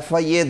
FIA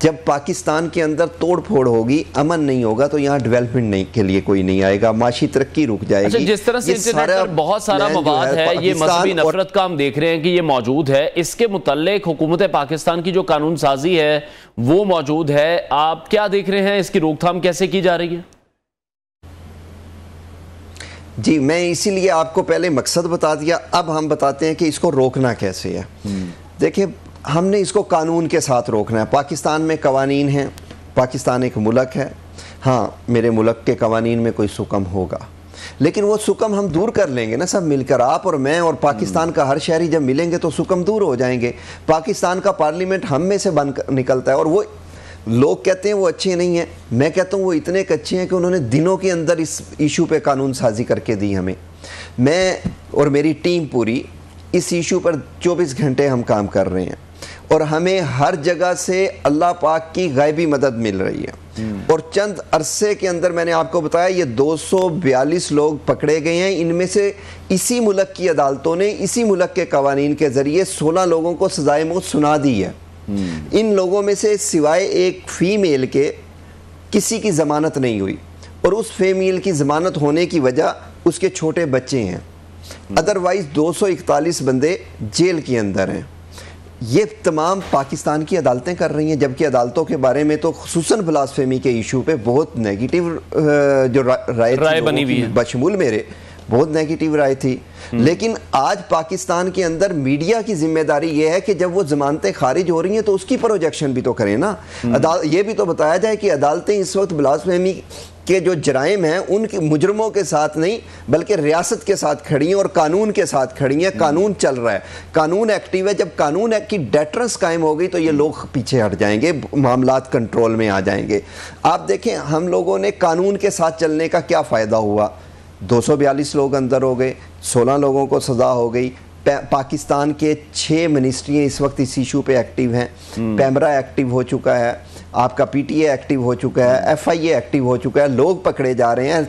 جب پاکستان کے اندر توڑ پھوڑ ہوگی، امن نہیں ہوگا، تو یہاں ڈیولپمنٹ کے لیے کوئی نہیں آئے گا، معاشی ترقی رک جائے گی۔ جس طرح سے انٹرنیٹ پر بہت سارا مواد ہے، یہ مذہبی نفرت کا ہم دیکھ رہے ہیں کہ یہ موجود ہے، اس کے متعلق حکومت پاکستان کی جو قانون سازی ہے وہ موجود ہے، آپ کیا دیکھ رہے ہیں؟ اس کی روک تھام کیسے کی جا رہی ہے؟ جی میں اسی لیے آپ کو پہلے مقصد بتا دیا، اب ہم بتاتے ہیں کہ اس کو روکنا کیسے ہے۔ دیکھیں ہم نے اس کو قانون کے ساتھ روکنا ہے۔ پاکستان میں قوانین ہیں، پاکستان ایک ملک ہے، ہاں میرے ملک کے قوانین میں کوئی سکم ہوگا، لیکن وہ سکم ہم دور کر لیں گے نا سب مل کر، آپ اور میں اور پاکستان کا ہر شہری جب ملیں گے تو سکم دور ہو جائیں گے۔ پاکستان کا پارلیمنٹ ہم میں سے بن نکلتا ہے، اور وہ لوگ کہتے ہیں وہ اچھے نہیں ہیں، میں کہتا ہوں وہ اتنے اچھے ہیں کہ انہوں نے دنوں کے اندر اس ایشو پہ قانون سازی کر کے دی ہمیں۔ میں اور میری ٹیم پوری اس ایشو پر 24 گھنٹے ہم کام کر رہے ہیں، اور ہمیں ہر جگہ سے اللہ پاک کی غیبی مدد مل رہی ہے، اور چند عرصے کے اندر میں نے آپ کو بتایا یہ 242 لوگ پکڑے گئے ہیں، ان میں سے اسی ملک کی عدالتوں نے اسی ملک کے قوانین کے ذریعے 16 لوگوں کو سزائے موت سنا دی ہے۔ ان لوگوں میں سے سوائے ایک فیمیل کے کسی کی ضمانت نہیں ہوئی، اور اس فیمیل کی ضمانت ہونے کی وجہ اس کے چھوٹے بچے ہیں، ادروائز 241 بندے جیل کے اندر ہیں۔ یہ تمام پاکستان کی عدالتیں کر رہی ہیں، جبکہ عدالتوں کے بارے میں تو خصوصاً بلاسفیمی کے ایشو پہ بہت نیگیٹیو جو رائے بنی ہوئی ہے، بشمول میرے بہت نیگیٹیو رائے تھی۔ لیکن آج پاکستان کے اندر میڈیا کی ذمہ داری یہ ہے کہ جب وہ ضمانتیں خارج ہو رہی ہیں تو اس کی پروجیکشن بھی تو کریں نا، یہ بھی تو بتایا جائے کہ عدالتیں اس وقت بلاسفیمی کہ جو جرائم ہیں ان کے مجرموں کے ساتھ نہیں بلکہ ریاست کے ساتھ کھڑی ہیں اور قانون کے ساتھ کھڑی ہیں۔ قانون چل رہا ہے، قانون ایکٹیو ہے، جب قانون کی ڈیٹرنس قائم ہو گئی تو یہ لوگ پیچھے ہٹ جائیں گے، معاملات کنٹرول میں آ جائیں گے۔ آپ دیکھیں ہم لوگوں نے قانون کے ساتھ چلنے کا کیا فائدہ ہوا، 242 لوگ اندر ہو گئے، 16 لوگوں کو سزا ہو گئی۔ پاکستان کے 6 منسٹریاں اس وقت اس ایشو پہ ایکٹیو ہیں، پیمرا ایکٹیو ہو چکا ہے، آپ کا پی ٹی اے ایکٹیو ہو چکا ہے، ایف آئی اے ایکٹیو ہو چکا ہے، لوگ پکڑے جا رہے ہیں،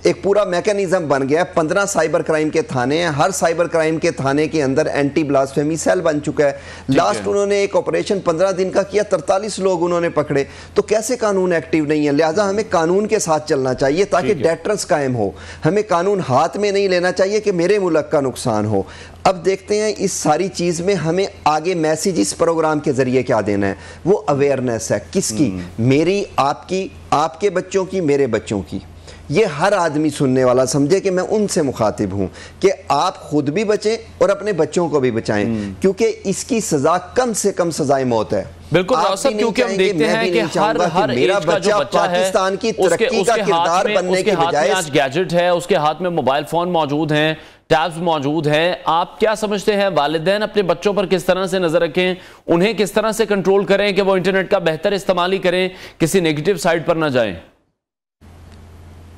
ایک پورا میکانزم بن گیا ہے۔ 15 سائبر کرائم کے تھانے ہیں، ہر سائبر کرائم کے تھانے کے اندر اینٹی بلاسفیمی سیل بن چکا ہے۔ لاسٹ انہوں نے ایک آپریشن 15 دن کا کیا، 43 لوگ انہوں نے پکڑے، تو کیسے قانون ایکٹیو نہیں ہے؟ لہٰذا ہمیں قانون کے ساتھ چلنا چاہیے تاکہ ڈیٹرنس قائم ہو، ہمیں قانون ہاتھ میں نہیں لینا چاہیے کہ میرے ملک کا نقصان ہو۔ اب دیکھتے ہیں اس ساری چیز میں ہمیں آگے میسیج اس پروگرام کے ذریعے کیا دینا ہے، وہ اویئرنیس ہے، کس کی؟ میری، آپ کی، آپ کے بچوں کی، میرے بچوں کی۔ یہ ہر آدمی سننے والا سمجھے کہ میں ان سے مخاطب ہوں کہ آپ خود بھی بچیں اور اپنے بچوں کو بھی بچائیں، کیونکہ اس کی سزا کم سے کم سزائے موت ہے۔ بالکل صاحب، کیونکہ ہم دیکھتے ہیں کہ ہر میرا بچہ پاکستان کی ترقی کا کردار بننے کی بجائے آج گیجٹ ہے، اس کے ہاتھ میں موبائل فون موجود ہیں، ٹیبز موجود ہیں۔ آپ کیا سمجھتے ہیں والدین اپنے بچوں پر کس طرح سے نظر رکھیں، انہیں کس طرح سے کنٹرول کریں کہ وہ انٹرنیٹ کا بہتر استعمال ہی کریں، کسی نیگیٹو سائٹ پر نہ جائیں؟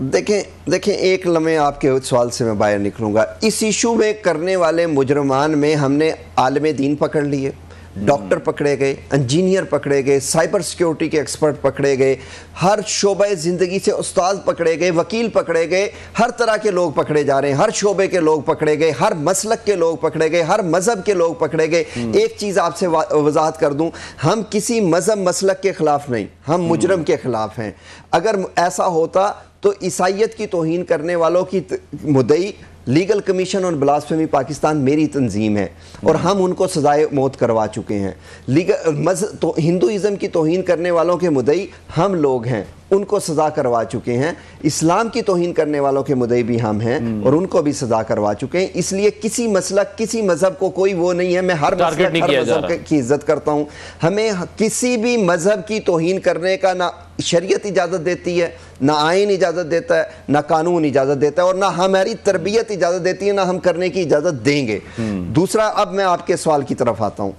دیکھیں ایک لمحے آپ کے سوال سے میں باہر نکلوں گا۔ اس ایشو میں کرنے والے مجرمان میں ہم نے عالم دین پکڑ لیے، ڈاکٹر پکڑے گئے، انجینئر پکڑے گئے، سائبر سیکیورٹی کے ایکسپرٹ پکڑے گئے، ہر شعبہ زندگی سے استاد پکڑے گئے، وکیل پکڑے گئے، ہر طرح کے لوگ پکڑے جا رہے ہیں، ہر شعبے کے لوگ پکڑے گئے، ہر مسلک کے لوگ پکڑے گئے، ہر مذہب کے لوگ پکڑے گئے۔ ایک چیز آپ سے وضاحت کر دوں، ہم کسی مذہب مسلک کے خلاف نہیں، ہم مجرم کے خلاف ہیں۔ اگر ایسا ہوتا تو عیسائیت کی توہین کرنے والوں کی مدعی لیگل کمیشن آن بلاسفیمی پاکستان میری تنظیم ہے، اور ہم ان کو سزائے موت کروا چکے ہیں۔ ہندوازم کی توہین کرنے والوں کے مدعی ہم لوگ ہیں، ان کو سزا کروا چکے ہیں۔ اسلام کی توہین کرنے والوں کے مدعی بھی ہم ہیں اور ان کو بھی سزا کروا چکے ہیں۔ اس لیے کسی مسلک، کسی مذہب کو کوئی وہ نہیں ہے، میں ہر مسلک، ہر مذہب کی عزت کرتا ہوں۔ ہمیں کسی بھی مذہب کی توہین کرنے کا نہ شریعت اجازت دیتی ہے، نہ آئین اجازت دیتا ہے، نہ قانون اجازت دیتا ہے، اور نہ ہماری تربیت اجازت دیتی ہے، نہ ہم کرنے کی اجازت دیں گے۔ دوسرا، اب میں آپ کے سوال کی طرف آتا ہوں۔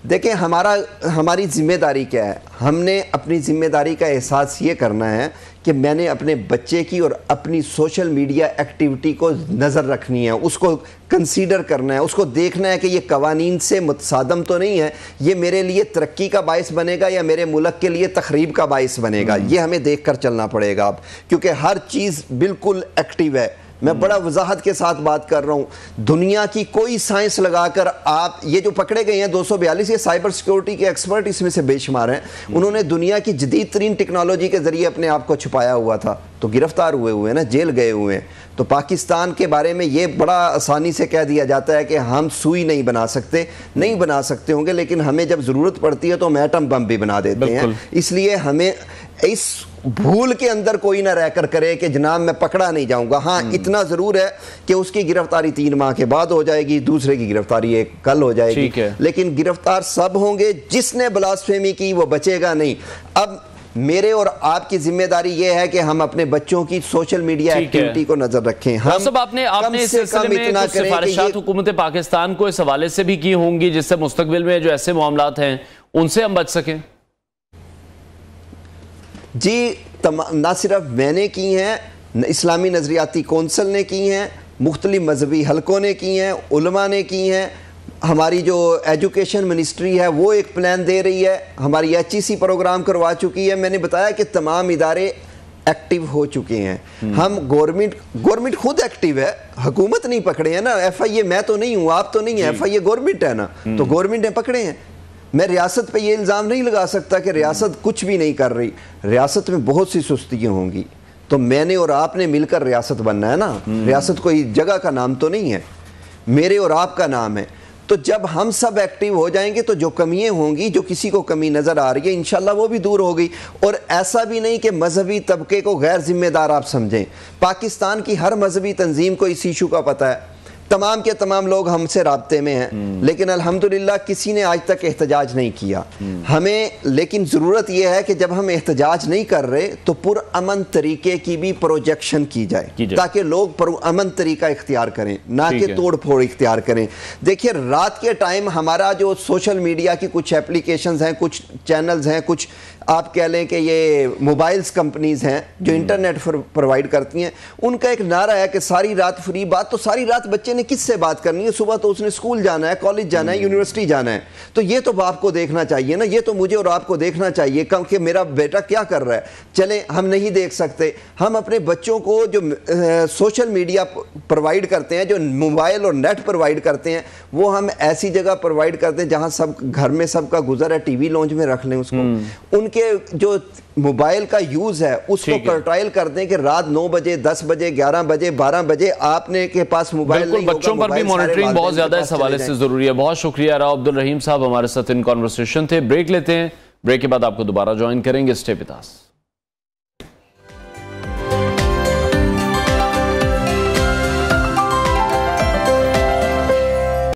دیکھیں ہماری ذمہ داری کیا ہے؟ ہم نے اپنی ذمہ داری کا احساس یہ کرنا ہے کہ میں نے اپنے بچے کی اور اپنی سوشل میڈیا ایکٹیویٹی کو نظر رکھنی ہے، اس کو کنسیڈر کرنا ہے، اس کو دیکھنا ہے کہ یہ قوانین سے متصادم تو نہیں ہے، یہ میرے لیے ترقی کا باعث بنے گا یا میرے ملک کے لیے تخریب کا باعث بنے گا۔ یہ ہمیں دیکھ کر چلنا پڑے گا اب، کیونکہ ہر چیز بالکل ایکٹیو ہے۔ میں بڑا وضاحت کے ساتھ بات کر رہا ہوں. دنیا کی کوئی سائنس لگا کر آپ یہ جو پکڑے گئے ہیں 242 یہ سائبر سیکیورٹی کے ایکسپرٹ اس میں سے بے شمار ہیں, انہوں نے دنیا کی جدید ترین ٹیکنالوجی کے ذریعے اپنے آپ کو چھپایا ہوا تھا, تو گرفتار ہوئے ہیں نا, جیل گئے ہوئے ہیں. تو پاکستان کے بارے میں یہ بڑا آسانی سے کہہ دیا جاتا ہے کہ ہم سوئی نہیں بنا سکتے ہوں گے, لیکن ہمیں جب ضرورت پڑتی ہے تو ہم ایٹم بم بھی بنا دیتے ہیں. اس لیے ہمیں اس بھول کے اندر کوئی نہ رہ کر کرے کہ جناب میں پکڑا نہیں جاؤں گا. ہاں اتنا ضرور ہے کہ اس کی گرفتاری 3 ماہ کے بعد ہو جائے گی, دوسرے کی گرفتاری ایک کل ہو جائے گی, لیکن گرفتار سب ہوں گے. جس نے بلاسفیمی کی وہ بچے گا نہیں. اب میرے اور آپ کی ذمہ داری یہ ہے کہ ہم اپنے بچوں کی سوشل میڈیا ایکٹیویٹی کو نظر رکھیں. آپ نے اس سلسلے میں کچھ سفارشات حکومت پاکستان کو اس حوالے سے بھی کی ہوں گی جس سے مستقبل میں جو ایسے معاملات ہیں ان سے ہم بچ سکیں؟ جی نہ صرف میں نے کی ہیں, اسلامی نظریاتی کونسل نے کی ہیں, مختلف مذہبی حلقوں نے کی ہیں, علماء نے کی ہیں, ہماری جو ایجوکیشن منسٹری ہے وہ ایک پلان دے رہی ہے, ہماری HEC پروگرام کروا چکی ہے. میں نے بتایا کہ تمام ادارے ایکٹیو ہو چکے ہیں. ہم گورنمنٹ خود ایکٹیو ہے, حکومت نہیں پکڑے ہیں نا. FIA میں تو نہیں ہوں, آپ تو نہیں ہیں, FIA گورنمنٹ ہے نا, تو گورنمنٹ نے پکڑے ہیں. میں ریاست پہ یہ الزام نہیں لگا سکتا کہ ریاست کچھ بھی نہیں کر رہی. ریاست میں بہت سی سستیاں ہوں گی, تو میں نے اور آپ نے مل کر ریاست بننا ہے نا. ریاست کوئی جگہ کا نام تو نہیں ہے, میرے اور آپ کا نام ہے. تو جب ہم سب ایکٹیو ہو جائیں گے تو جو کمیاں ہوں گی, جو کسی کو کمی نظر آ رہی ہے, انشاءاللہ وہ بھی دور ہوگی. اور ایسا بھی نہیں کہ مذہبی طبقے کو غیر ذمہ دار آپ سمجھیں. پاکستان کی ہر مذہبی تنظیم کو اس ایشو کا پتہ ہے, تمام کے تمام لوگ ہم سے رابطے میں ہیں, لیکن الحمدللہ کسی نے آج تک احتجاج نہیں کیا. ہمیں لیکن ضرورت یہ ہے کہ جب ہم احتجاج نہیں کر رہے تو پرامن طریقے کی بھی پروجیکشن کی جائے تاکہ لوگ پرامن طریقہ اختیار کریں, نہ کہ توڑ پھوڑ اختیار کریں. دیکھیے رات کے ٹائم ہمارا جو سوشل میڈیا کی کچھ اپلیکیشنز ہیں, کچھ چینلز ہیں, کچھ آپ کہہ لیں کہ یہ موبائلز کمپنیز ہیں جو انٹرنیٹ پرووائڈ کرتی ہیں, ان کا ایک نعرہ ہے کہ ساری رات فری. بات تو ساری رات بچے نے کس سے بات کرنی ہے؟ صبح تو اس نے اسکول جانا ہے, کالج جانا ہے, یونیورسٹی جانا ہے. تو یہ تو باپ کو دیکھنا چاہیے نا, یہ تو مجھے اور آپ کو دیکھنا چاہیے کہ میرا بیٹا کیا کر رہا ہے. چلیں ہم نہیں دیکھ سکتے, ہم اپنے بچوں کو جو سوشل میڈیا پرووائڈ کرتے ہیں, جو موبائل اور نیٹ پرووائڈ کرتے ہیں, وہ ہم ایسی جگہ پرووائڈ کرتے ہیں جہاں سب گھر میں سب کا گزر ہے, ٹی وی لانچ میں رکھ لیں اس کو. ان کے جو موبائل کا یوز ہے اس کو کرٹائل کر دیں کہ رات 9 بجے 10 بجے 11 بجے 12 بجے آپ نے کے پاس موبائل نہیں ہوگا. بچوں پر بھی مانیٹرنگ بہت زیادہ اس حوالے سے ضروری ہے. بہت شکریہ راؤ عبدالرحیم صاحب, ہمارے ساتھ ان کانورسیشن تھے. بریک لیتے ہیں, بریک کے بعد آپ کو دوبارہ جوائن کریں گے. Stay with us.